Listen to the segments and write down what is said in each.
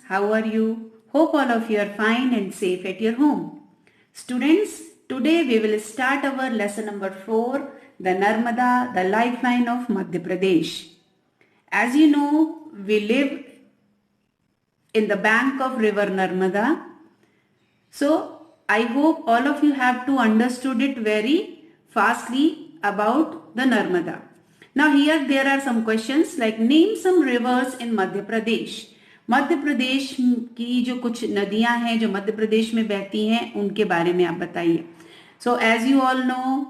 how are you? Hope all of you are fine and safe at your home. Students, today we will start our lesson number 4, the Narmada, the lifeline of Madhya Pradesh. As you know, we live in the bank of river Narmada. So, I hope all of you have to understood it very fastly about the Narmada. Now here there are some questions like name some rivers in Madhya Pradesh. Madhya Pradesh की जो कुछ नदियां हैं जो मध्य प्रदेश में बहती हैं उनके बारे में आप बताइए. So as you all know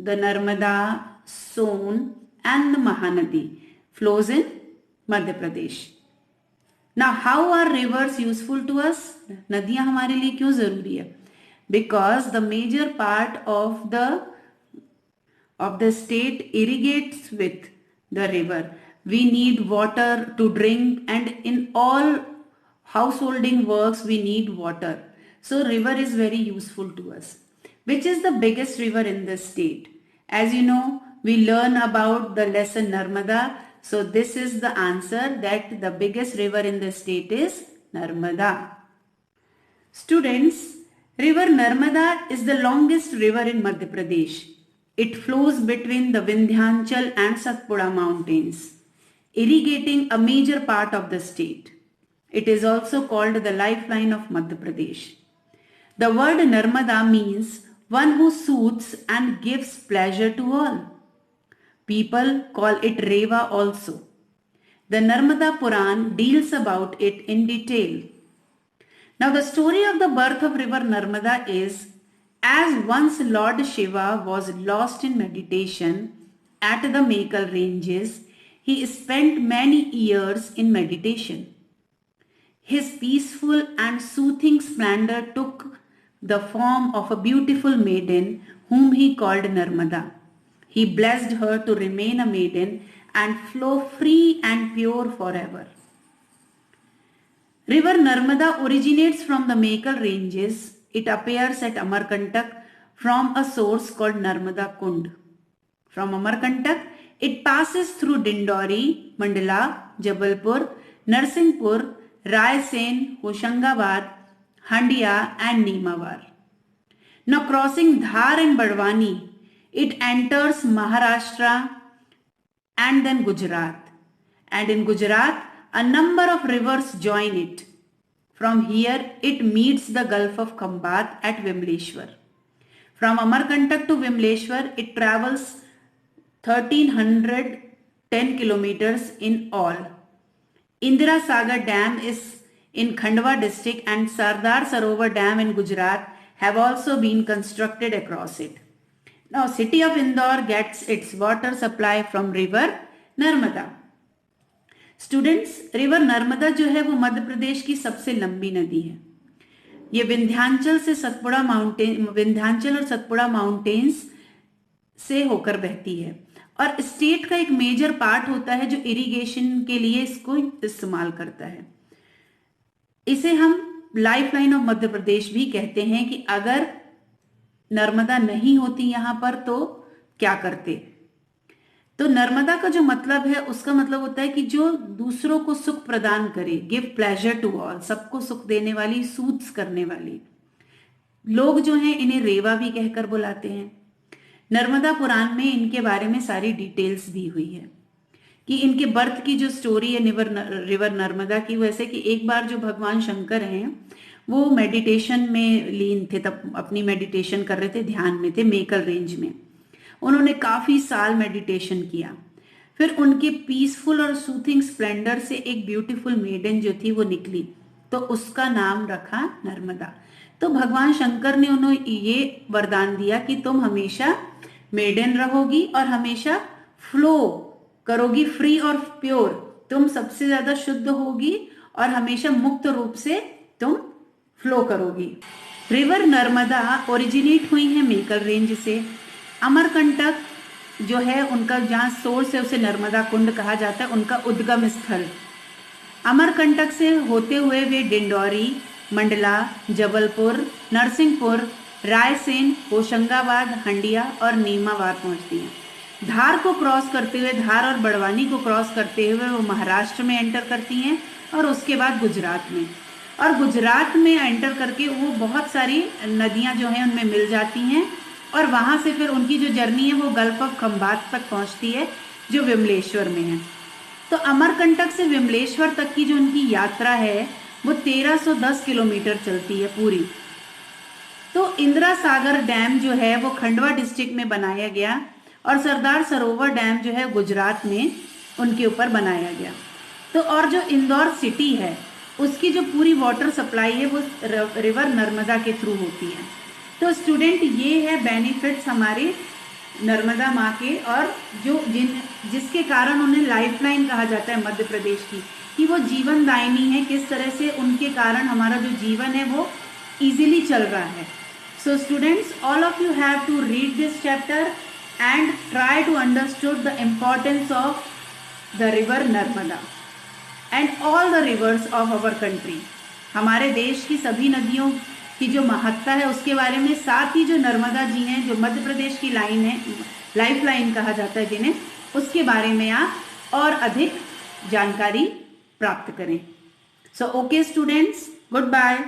the Narmada, Son and the Mahanadi flows in Madhya Pradesh. Now how are rivers useful to us? नदियां हमारे लिए क्यों जरूरी है? Because the major part of the state irrigates with the river. We need water to drink, and in all householding works we need water. So river is very useful to us. Which is the biggest river in the state? As you know, we learn about the lesson Narmada. So this is the answer, that the biggest river in the state is Narmada. Students, river Narmada is the longest river in Madhya Pradesh. It flows between the Vindhyachal and Satpura mountains, irrigating a major part of the state. It is also called the lifeline of Madhya Pradesh. The word Narmada means one who soothes and gives pleasure to all. People call it Reva also. The Narmada Puran deals about it in detail. Now the story of the birth of river Narmada is, as once Lord Shiva was lost in meditation at the Mekal ranges, he spent many years in meditation. His peaceful and soothing splendor took the form of a beautiful maiden whom he called Narmada. He blessed her to remain a maiden and flow free and pure forever. River Narmada originates from the Mekal ranges. It appears at Amarkantak from a source called Narmada Kund. From Amarkantak, it passes through Dindori, Mandla, Jabalpur, Narsinghpur, Raisen, Hoshangabad, Handia and Nimawar. Now crossing Dhar and Badwani, it enters Maharashtra and then Gujarat. And in Gujarat, a number of rivers join it. From here, it meets the Gulf of Khambat at Vimleshwar. From Amarkantak to Vimleshwar, it travels 1310 kilometers in all. Indira Sagar Dam is in Khandwa district and Sardar Sarovar Dam in Gujarat have also been constructed across it. Now, city of Indore gets its water supply from river Narmada. Students, river Narmada जो है वो मध्य प्रदेश की सबसे लंबी नदी है. ये विंध्याचल और सतपुड़ा माउंटेन्स से होकर बहती है और स्टेट का एक मेजर पार्ट होता है जो इरिगेशन के लिए इसको इस्तेमाल करता है. इसे हम लाइफलाइन ऑफ मध्य प्रदेश भी कहते हैं कि अगर नर्मदा नहीं होती यहां पर तो क्या करते. तो नर्मदा का जो मतलब है उसका मतलब होता है कि जो दूसरों को सुख प्रदान करे, गिव प्लेजर टू ऑल, सबको सुख देने वाली, सूट्स करने वाली. लोग जो हैं इन्हें रेवा भी कहकर बुलाते हैं. नर्मदा पुराण में इनके बारे में सारी डिटेल्स दी हुई है कि इनके बर्थ की जो स्टोरी है रिवर नर्मदा की, वैसे कि एक बार जो भगवान शंकर हैं वो मेडिटेशन में लीन थे, तब अपनी मेडिटेशन कर रहे थे, ध्यान में थे मेकल रेंज में. उन्होंने काफी साल मेडिटेशन किया. फिर उनके पीसफुल और सूथिंग स्प्लेंडर से एक ब्यूटीफुल मेडन जो थी वो निकली, तो उसका नाम रखा नर्मदा. तो भगवान शंकर ने उन्हें ये वरदान दिया कि तुम हमेशा मेडन रहोगी और हमेशा फ्लो करोगी, फ्री और प्योर. तुम सबसे ज्यादा शुद्ध होगी और हमेशा मुक्त रूप से तुम फ्लो करोगी. रिवर नर्मदा ओरिजिनेट हुई है मेकल रेंज से. अमरकंटक जो है उनका जहाँ सोर्स है उसे नर्मदा कुंड कहा जाता है, उनका उद्गम स्थल. अमरकंटक से होते हुए वे डिंडौरी, मंडला, जबलपुर, नरसिंहपुर, रायसेन, होशंगाबाद, हंडिया और नीमावार पहुंचती हैं. धार को क्रॉस करते हुए, धार और बड़वानी को क्रॉस करते हुए वो महाराष्ट्र में एंटर करती हैं और उसके बाद गुजरात में। और गुजरात में एंटर करके वो बहुत सारी नदियां जो हैं उनमें मिल जाती हैं और वहाँ से फिर उनकी जो जर्नी है वो गल्फ ऑफ खंबात तक पहुँचती है जो विमलेश्वर में है। तो अमरकंटक से विमलेश्वर तक की जो उनकी यात्रा है वो 1310 किलोमीटर चलती है पूरी। तो इंदिरा सागर डैम जो है वो खंडवा डिस्ट्रिक्ट में बनाया गया और सरदार सरोवर डैम जो है गुजरात में उनके ऊपर बनाया गया। तो और जो इंदौर सिटी है उसकी जो पूरी वाटर सप्लाई है वो रिवर नर्मदा के थ्रू होती है। तो स्टूडेंट ये है बेनिफिट्स हमारे नर्मदा माँ के, और जो जिसके कारण उन्हें लाइफलाइन कहा जाता है मध्य प्रदेश की, कि वो जीवन दायिनी है, किस तरह से उनके कारण हमारा जो जीवन है वो इजीली चल रहा है। So students, all of you have to read this chapter and try to understood the importance of the river Narmada and all the rivers of our country। हमारे देश की सभी नदियों की जो महत्ता है उसके बारे में, साथ ही जो नर्मदा जी हैं जो मध्य प्रदेश की लाइन है, लाइफ लाइन कहा जाता है जिन्हें, उसके बारे में आप और अधिक जानकारी प्राप्त करें। So okay students, good bye.